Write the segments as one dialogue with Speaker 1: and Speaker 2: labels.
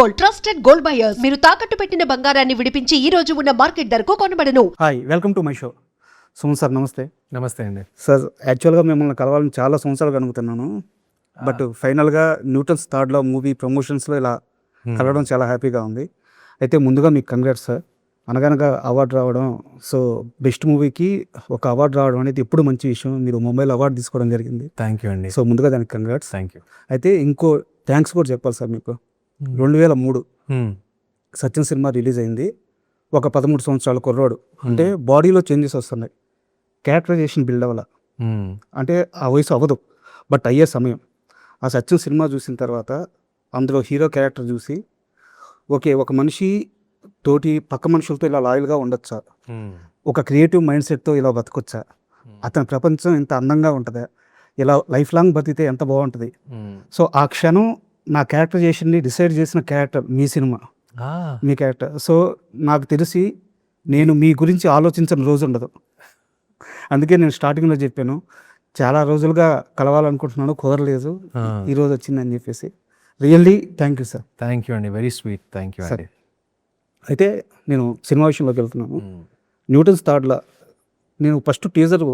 Speaker 1: Gold, trusted gold buyers. మీరు తాకట్టు పెట్టిన బంగారాన్ని విడిపించి ఈ రోజు ఉన్న మార్కెట్ ధరకు కొనబడను.
Speaker 2: Hi, welcome to my show. Suman sir నమస్తే.
Speaker 3: నమస్తే అండి
Speaker 2: సార్, యాక్చువల్గా మిమ్మల్ని కలవాలని చాలా సంవత్సరాలు అనుకుతున్నాను. బట్ ఫైనల్గా న్యూటన్స్ థర్డ్లో మూవీ ప్రమోషన్స్లో ఇలా కలవడం చాలా హ్యాపీగా ఉంది. అయితే ముందుగా మీకు కంగ్రాట్స్ సార్. అనగనగా అవార్డు రావడం, సో బెస్ట్ మూవీకి ఒక అవార్డు రావడం అనేది ఎప్పుడు మంచి విషయం. మీరు ముంబైలో అవార్డు తీసుకోవడం జరిగింది.
Speaker 3: థ్యాంక్ యూ అండి.
Speaker 2: సో ముందుగా దానికి కంగ్రాట్స్.
Speaker 3: Thank you.
Speaker 2: అయితే ఇంకో థ్యాంక్స్ కూడా చెప్పాలి సార్ మీకు. 2003 సత్యం సినిమా రిలీజ్ అయింది. ఒక 13 సంవత్సరాల కుర్రాడు, అంటే బాడీలో చేంజెస్ వస్తున్నాయి, క్యారెక్టరైజేషన్ బిల్డ్ అవ్వాల, అంటే ఆ వయసు అవ్వదు, బట్ అయ్యే సమయం. ఆ సత్యం సినిమా చూసిన తర్వాత అందులో హీరో క్యారెక్టర్ చూసి, ఓకే, ఒక మనిషి తోటి పక్క మనుషులతో ఇలా లాయల్గా ఉండొచ్చా, ఒక క్రియేటివ్ మైండ్ సెట్తో ఇలా బతకొచ్చా, అతని ప్రపంచం ఇంత అందంగా ఉంటుందా, ఇలా లైఫ్ లాంగ్ బతికితే ఎంత బాగుంటుంది. సో ఆ క్షణం నా క్యారెక్టరైజేషన్ని డిసైడ్ చేసిన క్యారెక్టర్ మీ సినిమా, మీ క్యారెక్టర్. సో నాకు తెలిసి నేను మీ గురించి ఆలోచించిన రోజు ఉండదు. అందుకే నేను స్టార్టింగ్లో చెప్పాను, చాలా రోజులుగా కలవాలనుకుంటున్నాను, కుదరలేదు, ఈరోజు వచ్చిందని చెప్పేసి. Really thank you sir.
Speaker 3: Thank you అండి, వెరీ స్వీట్. థ్యాంక్ యూ అండి.
Speaker 2: అయితే నేను సినిమా విషయంలోకి వెళ్తున్నాను. న్యూటన్స్ థర్డ్లో నేను ఫస్ట్ టీజర్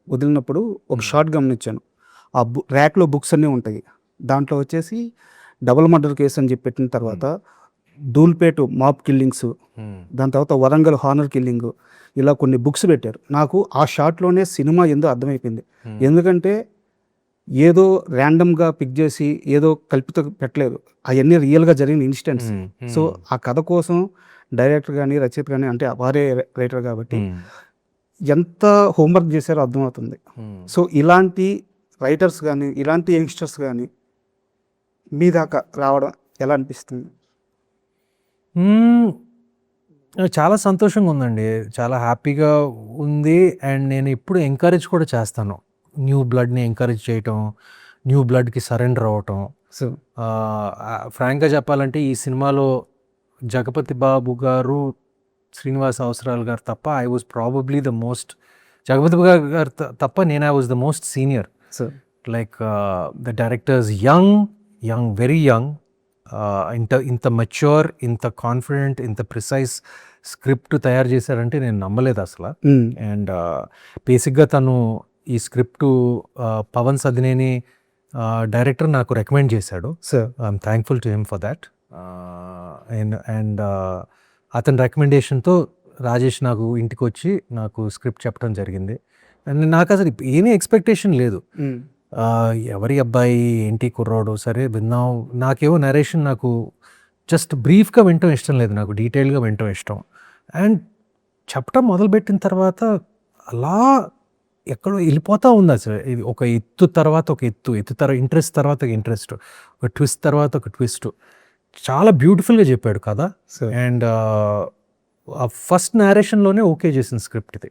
Speaker 2: వదిలినప్పుడు ఒక షార్ట్ గమనించాను. ఆ ర్యాక్లో బుక్స్ అన్నీ ఉంటాయి. దాంట్లో వచ్చేసి డబుల్ మర్డర్ కేసు అని చెప్పి పెట్టిన తర్వాత ధూల్పేట్ మాప్ కిల్లింగ్స్, దాని తర్వాత వరంగల్ హానర్ కిల్లింగ్, ఇలా కొన్ని బుక్స్ పెట్టారు. నాకు ఆ షార్ట్లోనే సినిమా ఏందో అర్థమైపోయింది. ఎందుకంటే ఏదో ర్యాండమ్గా పిక్ చేసి ఏదో కల్పిత పెట్టలేదు, అవన్నీ రియల్గా జరిగిన ఇన్సిడెంట్స్. సో ఆ కథ కోసం డైరెక్టర్ కానీ రచయిత కానీ, అంటే వారే రైటర్ కాబట్టి ఎంత హోంవర్క్ చేశారో అర్థమవుతుంది. సో ఇలాంటి రైటర్స్ కానీ, ఇలాంటి యంగ్స్టర్స్ కానీ మీ దాకా రావడం ఎలా అనిపిస్తుంది?
Speaker 3: చాలా సంతోషంగా ఉందండి, చాలా హ్యాపీగా ఉంది. అండ్ నేను ఇప్పుడు ఎంకరేజ్ కూడా చేస్తాను, న్యూ బ్లడ్ని ఎంకరేజ్ చేయటం, న్యూ బ్లడ్కి సరెండర్ అవ్వటం.
Speaker 2: సో
Speaker 3: ఫ్రాంక్గా చెప్పాలంటే ఈ సినిమాలో జగపతి బాబు గారు, శ్రీనివాస్ అవసరాల్ గారు తప్ప I was probably the most, Jagapati Babu గారు తప్ప నేను I was the most senior.
Speaker 2: So
Speaker 3: like the directors young, very young, ఇంత మెచ్యూర్, ఇంత కాన్ఫిడెంట్, ఇంత ప్రిసైజ్ స్క్రిప్ట్ తయారు చేశారంటే నేను నమ్మలేదు అసలు. అండ్ బేసిక్గా తను ఈ స్క్రిప్ట్ పవన్ సదినేని డైరెక్టర్ నాకు రికమెండ్ చేశాడు. I'm thankful to him for that. And అతని రికమెండేషన్తో రాజేష్ నాకు ఇంటికి వచ్చి నాకు స్క్రిప్ట్ చెప్పడం జరిగింది. అండ్ నాకు అసలు ఏమీ ఎక్స్పెక్టేషన్ లేదు, ఎవరి అబ్బాయి ఏంటి కుర్రాడు, సరే విన్నాం. నాకేమో నరేషన్ నాకు జస్ట్ బ్రీఫ్గా వినటం ఇష్టం లేదు, నాకు డీటెయిల్గా వినటం ఇష్టం. అండ్ చెప్పడం మొదలుపెట్టిన తర్వాత అలా ఎక్కడో వెళ్ళిపోతూ ఉంది అసలు. ఇది ఒక ఎత్తు తర్వాత ఒక ఎత్తు తర్వాత ఇంట్రెస్ట్ తర్వాత ఒక ఇంట్రెస్ట్, ఒక ట్విస్ట్ తర్వాత ఒక ట్విస్ట్. చాలా బ్యూటిఫుల్గా చెప్పాడు కదా. అండ్ ఆ ఫస్ట్ నేరేషన్లోనే ఓకే చేసిన స్క్రిప్ట్ ఇది.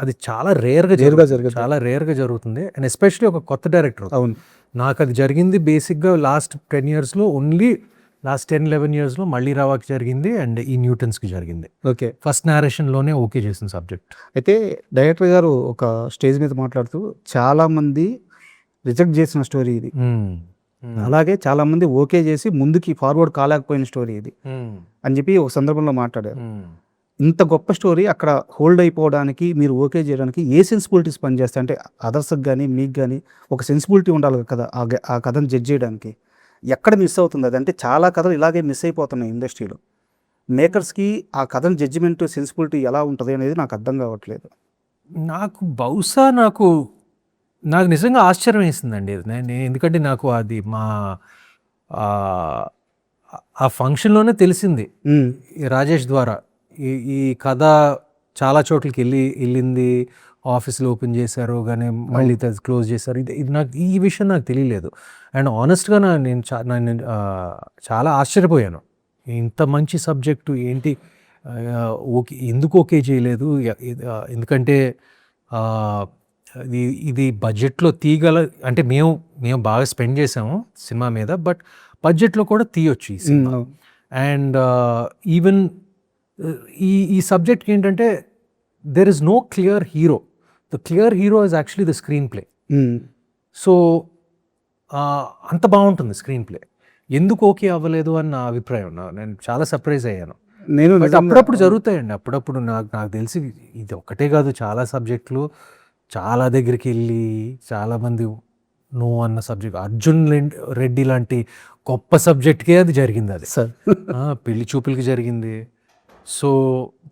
Speaker 3: అది చాలా రేర్గా జరుగుతుంది. అండ్ ఎస్పెషలీ ఒక కొత్త డైరెక్టర్.
Speaker 2: అవును,
Speaker 3: నాకు అది జరిగింది బేసిక్గా లాస్ట్ 10 yearsలో, ఓన్లీ లాస్ట్ 10-11 yearsలో మళ్ళీ రావాకి జరిగింది అండ్ ఈ న్యూటన్స్కి జరిగింది.
Speaker 2: ఓకే,
Speaker 3: ఫస్ట్ నేరేషన్లోనే ఓకే చేసిన సబ్జెక్ట్.
Speaker 2: అయితే డైరెక్టర్ గారు ఒక స్టేజ్ మీద మాట్లాడుతూ చాలామంది రిజెక్ట్ చేసిన స్టోరీ ఇది, అలాగే చాలామంది ఓకే చేసి ముందుకి ఫార్వర్డ్ కాలేకపోయిన స్టోరీ ఇది అని చెప్పి ఒక సందర్భంలో మాట్లాడారు. ఇంత గొప్ప స్టోరీ అక్కడ హోల్డ్ అయిపోవడానికి, మీరు ఓకే చేయడానికి ఏ సెన్సిబిలిటీస్ పనిచేస్తాయి? అంటే అదర్స్కి కానీ మీకు కానీ ఒక సెన్సిబిలిటీ ఉండాలి కదా ఆ కథను జడ్జ్ చేయడానికి. ఎక్కడ మిస్ అవుతుంది అది? అంటే చాలా కథలు ఇలాగే మిస్ అయిపోతున్నాయి ఇండస్ట్రీలో. మేకర్స్కి ఆ కథను జడ్జిమెంట్ సెన్సిబిలిటీ ఎలా ఉంటుంది అనేది నాకు అర్థం కావట్లేదు.
Speaker 3: నాకు నిజంగా ఆశ్చర్యం వేసిందండి. నేను ఎందుకంటే నాకు అది ఆ ఫంక్షన్లోనే తెలిసింది రాజేష్ ద్వారా. ఈ కథ చాలా చోట్లకి వెళ్ళింది, ఆఫీస్లో ఓపెన్ చేశారు కానీ మళ్ళీ క్లోజ్ చేశారు. ఇది నాకు ఈ విషయం నాకు తెలియలేదు. అండ్ ఆనెస్ట్గా నేను చాలా ఆశ్చర్యపోయాను. ఇంత మంచి సబ్జెక్టు ఏంటి, ఓకే ఎందుకు ఓకే చేయలేదు? ఎందుకంటే ఇది బడ్జెట్లో తీయగల, అంటే మేము బాగా స్పెండ్ చేసాము సినిమా మీద, బట్ బడ్జెట్లో కూడా తీయొచ్చు ఈ సినిమా. అండ్ ఈవెన్ ఈ సబ్జెక్ట్కి ఏంటంటే there is no clear hero. The clear hero is actually the screenplay. So అంత బాగుంటుంది స్క్రీన్ ప్లే. ఎందుకు ఓకే అవ్వలేదు అని నా అభిప్రాయం. నేను చాలా సర్ప్రైజ్ అయ్యాను.
Speaker 2: నేను
Speaker 3: బట్
Speaker 2: నిజంగా-
Speaker 3: అప్పుడప్పుడు జరుగుతాయండి. అప్పుడప్పుడు నాకు తెలిసి ఇది ఒక్కటే కాదు, చాలా సబ్జెక్టులు చాలా దగ్గరికి వెళ్ళి చాలామంది నో అన్న సబ్జెక్ట్, అర్జున్ రెడ్డి లాంటి గొప్ప సబ్జెక్ట్కే అది జరిగింది. అది
Speaker 2: సార్
Speaker 3: పెళ్లి చూపులకి జరిగింది. సో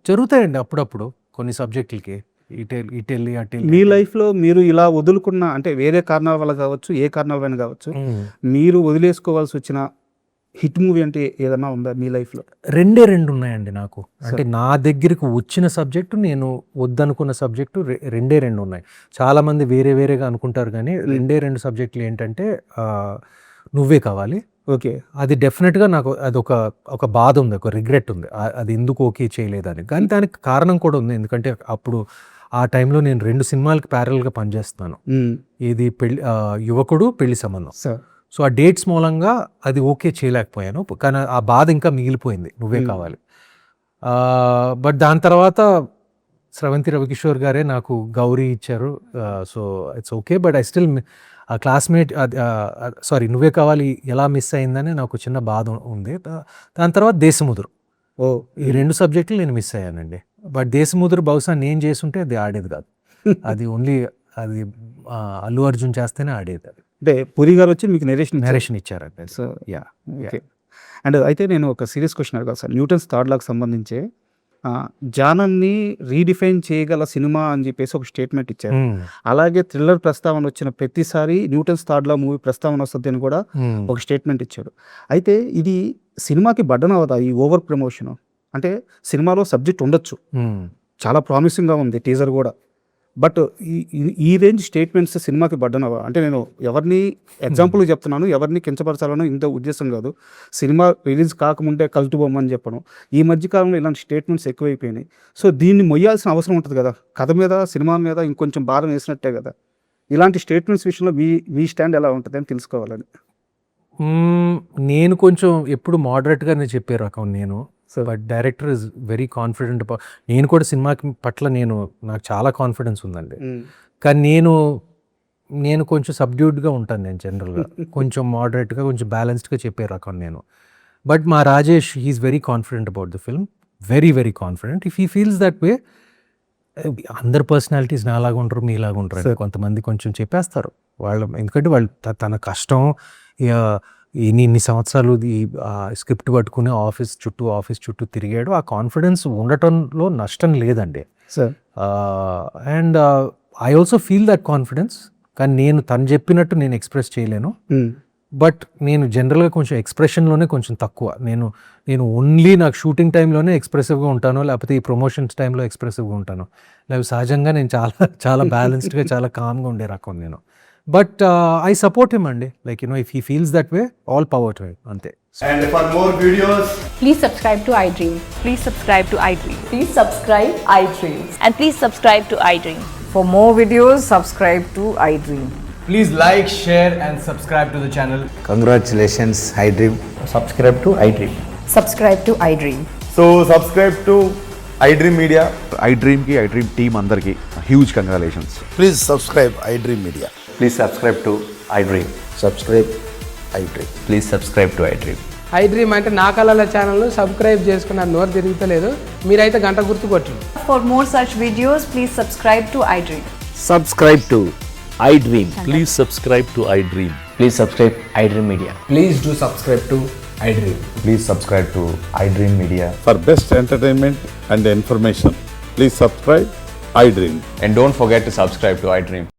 Speaker 3: జరుగుతాయండి అప్పుడప్పుడు కొన్ని సబ్జెక్టులకి ఇటెళ్ళి అటెళ్ళి.
Speaker 2: మీ లైఫ్లో మీరు ఇలా వదులుకున్న, అంటే వేరే కారణాల వల్ల కావచ్చు, ఏ కారణాల వల్ల కావచ్చు, మీరు వదిలేసుకోవాల్సి వచ్చిన హిట్ మూవీ అంటే ఏదన్నా ఉందా మీ లైఫ్లో?
Speaker 3: రెండు ఉన్నాయండి నాకు. అంటే నా దగ్గరికి వచ్చిన సబ్జెక్టు, నేను వద్దనుకున్న సబ్జెక్టు రెండు ఉన్నాయి. చాలామంది వేరే వేరేగా అనుకుంటారు కానీ రెండు సబ్జెక్టులు ఏంటంటే నువ్వే కావాలి.
Speaker 2: ఓకే.
Speaker 3: అది డెఫినెట్గా నాకు అది ఒక బాధ ఉంది, ఒక రిగ్రెట్ ఉంది, అది ఎందుకు ఓకే చేయలేదని. కానీ దానికి కారణం కూడా ఉంది. ఎందుకంటే అప్పుడు ఆ టైంలో నేను 2 సినిమాలకి ప్యారల్గా పనిచేస్తున్నాను. ఇది యువకుడు, పెళ్లి సంబంధం.
Speaker 2: సార్
Speaker 3: సో ఆ డేట్స్ మూలంగా అది ఓకే చేయలేకపోయాను. కానీ ఆ బాధ ఇంకా మిగిలిపోయింది, నువ్వే కావాలి. బట్ దాని తర్వాత స్రవంతి రవికిషోర్ గారే నాకు గౌరీ ఇచ్చారు. So it's okay. But I still ఆ క్లాస్మేట్ నువ్వే కావాలి ఎలా మిస్ అయిందని నాకు చిన్న బాధ ఉంది. దాని తర్వాత దేశముదురు, ఈ 2 సబ్జెక్టులు నేను మిస్ అయ్యానండి. బట్ దేశముదురు బహుశా నేను చేస్తుంటే అది ఆడేది కాదు. అది ఓన్లీ అది అల్లు అర్జున్ చేస్తేనే ఆడేది. అది
Speaker 2: అంటే పురి గారు వచ్చి మీకు నెరేషన్
Speaker 3: ఇచ్చారండి.
Speaker 2: So yeah okay. అండ్ అయితే నేను ఒక సీరియస్ క్వశ్చన్ అడగాలి సార్. న్యూటన్స్ థర్డ్ లాకి సంబంధించి జానన్ని రీడిఫైన్ చేయగల సినిమా అని చెప్పేసి ఒక స్టేట్మెంట్ ఇచ్చారు. అలాగే థ్రిల్లర్ ప్రస్తావన వచ్చిన ప్రతిసారి న్యూటన్స్ థర్డ్ లా మూవీ ప్రస్తావన వస్తుంది అని కూడా ఒక స్టేట్మెంట్ ఇచ్చాడు. అయితే ఇది సినిమాకి బడ్డన అవదా ఈ ఓవర్ ప్రమోషన్? అంటే సినిమాలో సబ్జెక్ట్ ఉండొచ్చు, చాలా ప్రామిసింగ్గా ఉంది టీజర్ కూడా, బట్ ఈ రేంజ్ స్టేట్మెంట్స్ సినిమాకి బడ్డనవా? అంటే నేను ఎవరిని ఎగ్జాంపుల్ చెప్తున్నాను, ఎవరిని కించపరచాలనో ఇంత ఉద్దేశం కాదు. సినిమా రిలీజ్ కాకముందే కల్టు బొమ్మ అని చెప్పను. ఈ మధ్యకాలంలో ఇలాంటి స్టేట్మెంట్స్ ఎక్కువైపోయినాయి. సో దీన్ని మొయ్యాల్సిన అవసరం ఉంటుంది కదా, కథ మీద సినిమా మీద ఇంకొంచెం భారం వేసినట్టే కదా. ఇలాంటి స్టేట్మెంట్స్ విషయంలో మీ స్టాండ్ ఎలా ఉంటుంది అని తెలుసుకోవాలని.
Speaker 3: నేను కొంచెం ఎప్పుడు మోడరేట్గానే చెప్పే రకం నేను. But director is very confident. నేను కూడా సినిమా పట్ల నాకు చాలా కాన్ఫిడెన్స్ ఉందండి. కానీ నేను కొంచెం సబ్డ్యూడ్గా ఉంటాను. నేను జనరల్గా కొంచెం మోడరేట్గా, కొంచెం బ్యాలెన్స్డ్గా చెప్పే రకం నేను. బట్ మా Rajesh he's very confident about the film, very very confident. If he feels that way, అందరు పర్సనాలిటీస్ నాలాగా ఉంటారు, మీలాగా ఉంటారు. కొంతమంది కొంచెం చెప్పేస్తారు ఎందుకంటే వాళ్ళు తన కష్టం ఇన్ని సంవత్సరాలు ఈ స్క్రిప్ట్ పట్టుకుని ఆఫీస్ చుట్టూ తిరిగాడు. ఆ కాన్ఫిడెన్స్ ఉండటంలో నష్టం లేదండి. And I also feel that confidence. కానీ నేను తను చెప్పినట్టు నేను ఎక్స్ప్రెస్ చేయలేను. బట్ నేను జనరల్గా కొంచెం ఎక్స్ప్రెషన్లోనే కొంచెం తక్కువ. నేను ఓన్లీ నాకు షూటింగ్ టైంలోనే ఎక్స్ప్రెసివ్గా ఉంటాను, లేకపోతే ఈ ప్రమోషన్స్ టైంలో ఎక్స్ప్రెసివ్గా ఉంటాను. లేకపోతే సహజంగా నేను చాలా బ్యాలెన్స్డ్గా చాలా కామ్గా ఉండే రకం నేను. But I support him అండి. Like, if he feels that way, all power to him. Ante.
Speaker 4: And for more videos,
Speaker 5: please subscribe to iDream.
Speaker 6: Please subscribe to iDream.
Speaker 5: Please subscribe iDream.
Speaker 6: And please subscribe to iDream.
Speaker 5: For more videos, subscribe to iDream.
Speaker 4: please like, share and subscribe to the channel.
Speaker 7: Congratulations, iDream.
Speaker 4: Subscribe to iDream.
Speaker 5: Subscribe to iDream.
Speaker 4: So subscribe to iDream Media.
Speaker 8: iDream team అందరికి huge congratulations.
Speaker 7: Please subscribe iDream Media.
Speaker 9: Please subscribe to iDream.
Speaker 7: Subscribe iDream.
Speaker 9: Please subscribe to iDream.
Speaker 10: iDream అంటే నా కళల channel subscribe చేసుకున్న నోరు తిరుగుతలేదు, మీరైతే గంట గుర్తు కొట్టండి.
Speaker 6: For more such videos, please subscribe to iDream.
Speaker 7: Subscribe to iDream.
Speaker 9: Please subscribe to iDream. Please subscribe iDream Media.
Speaker 4: Please do subscribe to iDream.
Speaker 8: Please subscribe to iDream Media.
Speaker 11: For best entertainment and information, please subscribe iDream.
Speaker 9: And don't forget to subscribe to iDream.